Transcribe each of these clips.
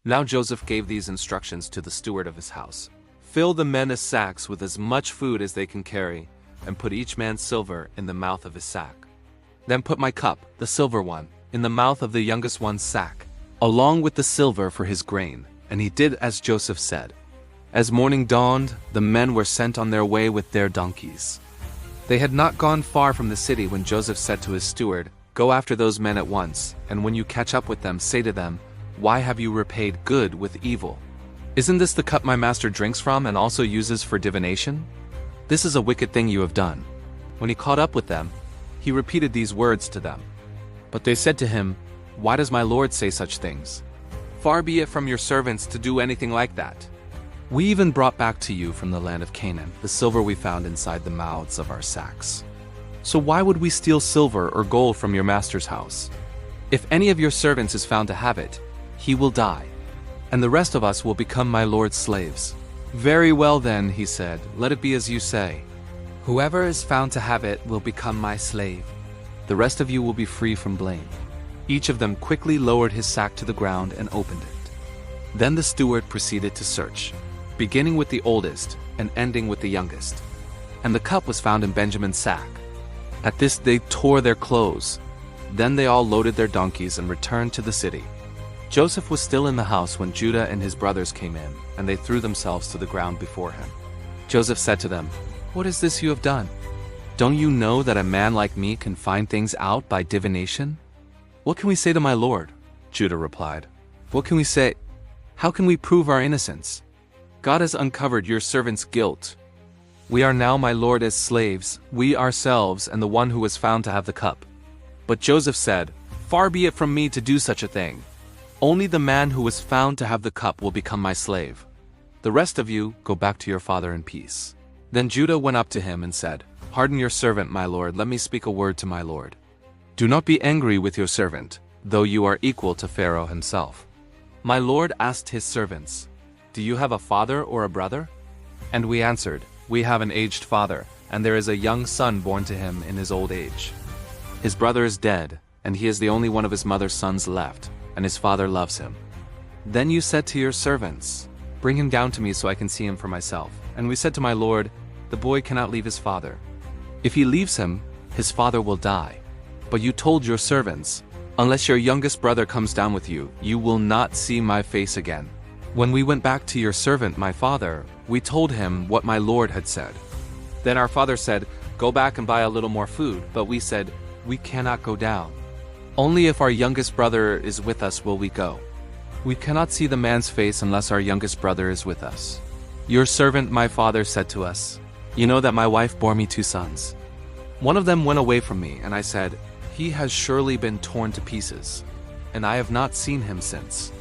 Now Joseph gave these instructions to the steward of his house. Fill the men's sacks with as much food as they can carry, and put each man's silver in the mouth of his sack. Then put my cup, the silver one, in the mouth of the youngest one's sack, along with the silver for his grain. And he did as Joseph said. As morning dawned, the men were sent on their way with their donkeys. They had not gone far from the city when Joseph said to his steward, "Go after those men at once, and when you catch up with them, say to them, 'Why have you repaid good with evil? Isn't this the cup my master drinks from and also uses for divination? This is a wicked thing you have done.'" When he caught up with them, he repeated these words to them. But they said to him, "Why does my lord say such things? Far be it from your servants to do anything like that. We even brought back to you from the land of Canaan the silver we found inside the mouths of our sacks. So why would we steal silver or gold from your master's house? If any of your servants is found to have it, he will die, and the rest of us will become my lord's slaves." "Very well then," he said, "let it be as you say. Whoever is found to have it will become my slave. The rest of you will be free from blame." Each of them quickly lowered his sack to the ground and opened it. Then the steward proceeded to search, beginning with the oldest and ending with the youngest. And the cup was found in Benjamin's sack. At this they tore their clothes. Then they all loaded their donkeys and returned to the city. Joseph was still in the house when Judah and his brothers came in, and they threw themselves to the ground before him. Joseph said to them, "What is this you have done? Don't you know that a man like me can find things out by divination?" "What can we say to my lord?" Judah replied. "What can we say? How can we prove our innocence? God has uncovered your servant's guilt. We are now my lord as slaves, we ourselves and the one who was found to have the cup." But Joseph said, "Far be it from me to do such a thing. Only the man who was found to have the cup will become my slave. The rest of you go back to your father in peace." Then Judah went up to him and said, "Pardon your servant, my lord. Let me speak a word to my lord. Do not be angry with your servant, though you are equal to Pharaoh himself." My lord asked his servants, "Do you have a father or a brother?" And we answered, "We have an aged father, and there is a young son born to him in his old age. His brother is dead, and he is the only one of his mother's sons left, and his father loves him." Then you said to your servants, "Bring him down to me so I can see him for myself." And we said to my lord, "The boy cannot leave his father. If he leaves him, his father will die." But you told your servants, "Unless your youngest brother comes down with you, you will not see my face again." When we went back to your servant, my father, we told him what my lord had said. Then our father said, "Go back and buy a little more food." But we said, "We cannot go down. Only if our youngest brother is with us will we go. We cannot see the man's face unless our youngest brother is with us." Your servant, my father, said to us, "You know that my wife bore me 2 sons. One of them went away from me, and I said, 'He has surely been torn to pieces,' and I have not seen him since.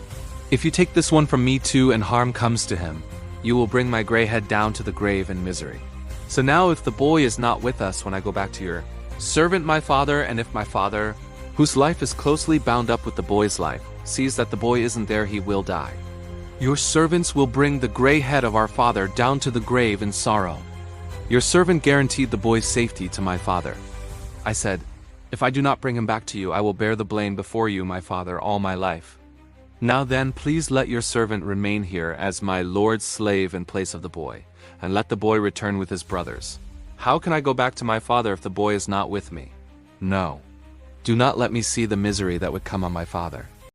If you take this one from me too and harm comes to him, you will bring my gray head down to the grave in misery. So now if the boy is not with us when I go back to your servant my father, and if my father, whose life is closely bound up with the boy's life, sees that the boy isn't there, he will die. Your servants will bring the gray head of our father down to the grave in sorrow." Your servant guaranteed the boy's safety to my father. I said, "If I do not bring him back to you, I will bear the blame before you, my father, all my life. Now then, please let your servant remain here as my lord's slave in place of the boy, and let the boy return with his brothers. How can I go back to my father if the boy is not with me? No. Do not let me see the misery that would come on my father."